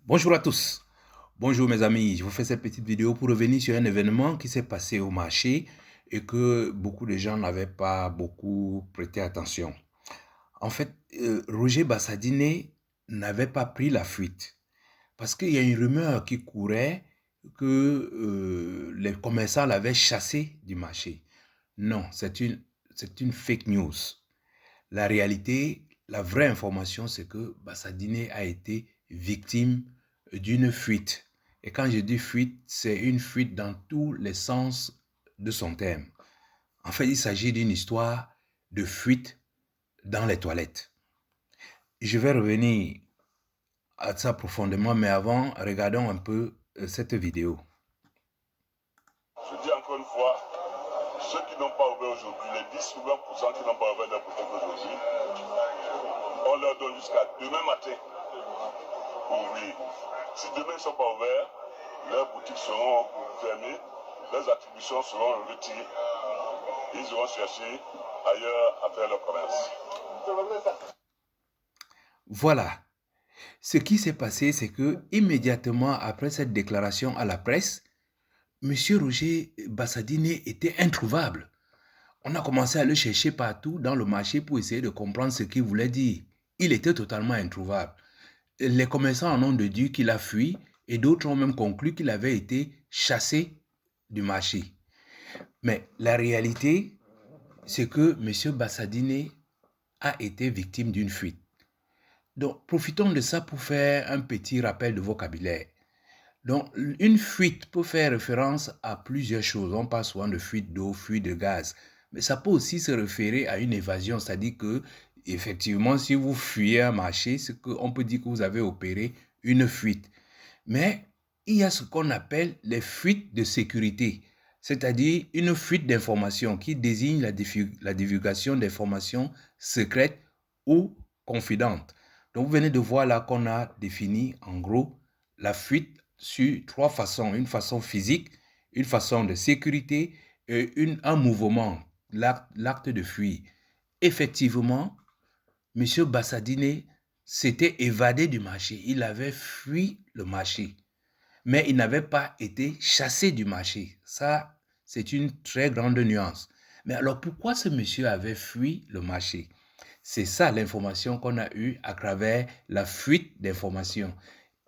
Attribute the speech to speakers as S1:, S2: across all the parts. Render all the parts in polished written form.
S1: Bonjour à tous. Bonjour mes amis. Je vous fais cette petite vidéo pour revenir sur un événement qui s'est passé au marché et que beaucoup de gens n'avaient pas beaucoup prêté attention. En fait, Roger Bassadine n'avait pas pris la fuite parce qu'il y a une rumeur qui courait que les commerçants l'avaient chassé du marché. Non, c'est une fake news. La réalité, la vraie information, c'est que Bassadine a été victime d'une fuite. Et quand je dis fuite, c'est une fuite dans tous les sens de son terme. En fait, il s'agit d'une histoire de fuite dans les toilettes. Je vais revenir à ça profondément, mais avant, regardons un peu cette vidéo.
S2: Je dis encore une fois, ceux qui n'ont pas ouvert aujourd'hui, les 10 ou 20% qui n'ont pas ouvert leur boutique aujourd'hui, on leur donne jusqu'à demain matin pour ouvrir. Si demain ils ne sont pas ouverts, leurs boutiques seront fermées, leurs attributions seront retirées. Ils iront chercher ailleurs à faire leur commerce.
S1: Voilà. Ce qui s'est passé, c'est que immédiatement après cette déclaration à la presse, Monsieur Roger Bassadine était introuvable. On a commencé à le chercher partout dans le marché pour essayer de comprendre ce qu'il voulait dire. Il était totalement introuvable. Les commerçants en ont déduit qu'il a fui et d'autres ont même conclu qu'il avait été chassé du marché. Mais la réalité, c'est que M. Bassadine a été victime d'une fuite. Donc, profitons de ça pour faire un petit rappel de vocabulaire. Donc, une fuite peut faire référence à plusieurs choses. On parle souvent de fuite d'eau, fuite de gaz. Mais ça peut aussi se référer à une évasion, c'est-à-dire que, effectivement, si vous fuyez un marché, on peut dire que vous avez opéré une fuite. Mais il y a ce qu'on appelle les fuites de sécurité, c'est-à-dire une fuite d'informations qui désigne la divulgation d'informations secrètes ou confidentes. Donc, vous venez de voir là qu'on a défini en gros la fuite sur trois façons. Une façon physique, une façon de sécurité et un mouvement, l'acte de fuir. Effectivement, M. Bassadine s'était évadé du marché. Il avait fui le marché. Mais il n'avait pas été chassé du marché. Ça, c'est une très grande nuance. Mais alors, pourquoi ce monsieur avait fui le marché? C'est ça l'information qu'on a eue à travers la fuite d'informations.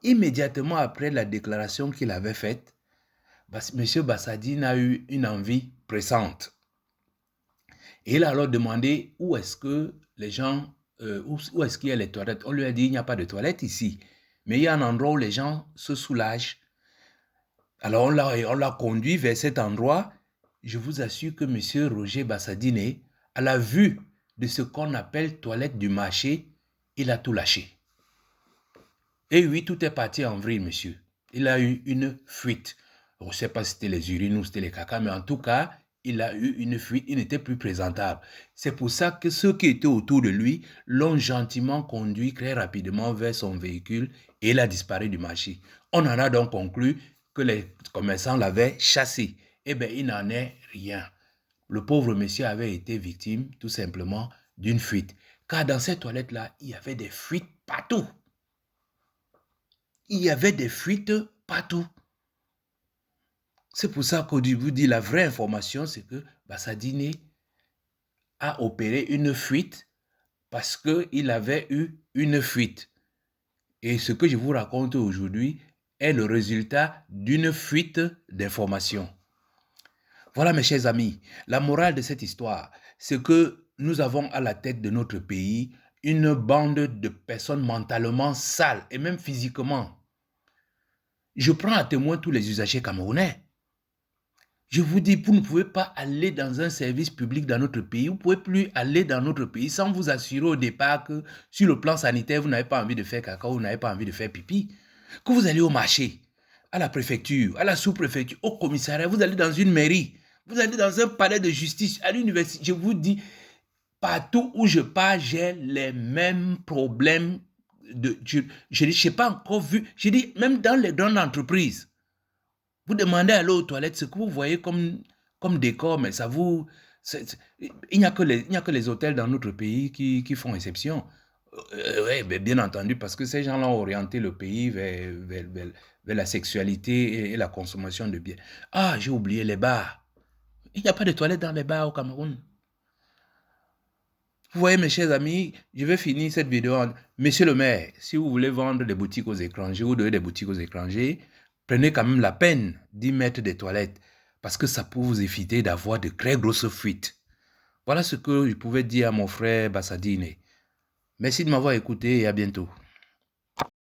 S1: Immédiatement après la déclaration qu'il avait faite, M. Bassadine a eu une envie pressante. Et il a alors demandé où est-ce que les gens, où est-ce qu'il y a les toilettes. On lui a dit il n'y a pas de toilettes ici. Mais il y a un endroit où les gens se soulagent. Alors on l'a conduit vers cet endroit. Je vous assure que M. Roger Bassadine, à la vue de ce qu'on appelle toilette du marché, il a tout lâché. Et oui, tout est parti en vrille, monsieur. Il a eu une fuite. Je ne sais pas si c'était les urines ou c'était les caca, mais en tout cas, il a eu une fuite. Il n'était plus présentable. C'est pour ça que ceux qui étaient autour de lui l'ont gentiment conduit très rapidement vers son véhicule et il a disparu du marché. On en a donc conclu que les commerçants l'avaient chassé. Eh bien, il n'en est rien. Le pauvre monsieur avait été victime, tout simplement, d'une fuite. Car dans ces toilettes-là, il y avait des fuites partout. Il y avait des fuites partout. C'est pour ça qu'au début, dit la vraie information, c'est que Bassadine a opéré une fuite parce qu'il avait eu une fuite. Et ce que je vous raconte aujourd'hui est le résultat d'une fuite d'informations. Voilà mes chers amis, la morale de cette histoire, c'est que nous avons à la tête de notre pays une bande de personnes mentalement sales et même physiquement. Je prends à témoin tous les usagers camerounais. Je vous dis, vous ne pouvez pas aller dans un service public dans notre pays, vous ne pouvez plus aller dans notre pays sans vous assurer au départ que sur le plan sanitaire, vous n'avez pas envie de faire caca, vous n'avez pas envie de faire pipi. Que vous allez au marché, à la préfecture, à la sous-préfecture, au commissariat, vous allez dans une mairie, vous allez dans un palais de justice, à l'université, je vous dis, partout où je pars, j'ai les mêmes problèmes. Je n'ai pas encore vu, je dis, même dans les grandes entreprises. Vous demandez à aller aux toilettes, ce que vous voyez comme décor, mais ça vous... il n'y a que les hôtels dans notre pays qui font exception. Oui, bien entendu, parce que ces gens-là ont orienté le pays vers la sexualité et la consommation de biens. Ah, j'ai oublié les bars. Il n'y a pas de toilettes dans les bars au Cameroun. Vous voyez, mes chers amis, je vais finir cette vidéo en... Monsieur le maire, si vous voulez vendre des boutiques aux étrangers ou donner des boutiques aux étrangers, prenez quand même la peine d'y mettre des toilettes parce que ça peut vous éviter d'avoir de très grosses fuites. Voilà ce que je pouvais dire à mon frère Bassadine. Merci de m'avoir écouté et à bientôt.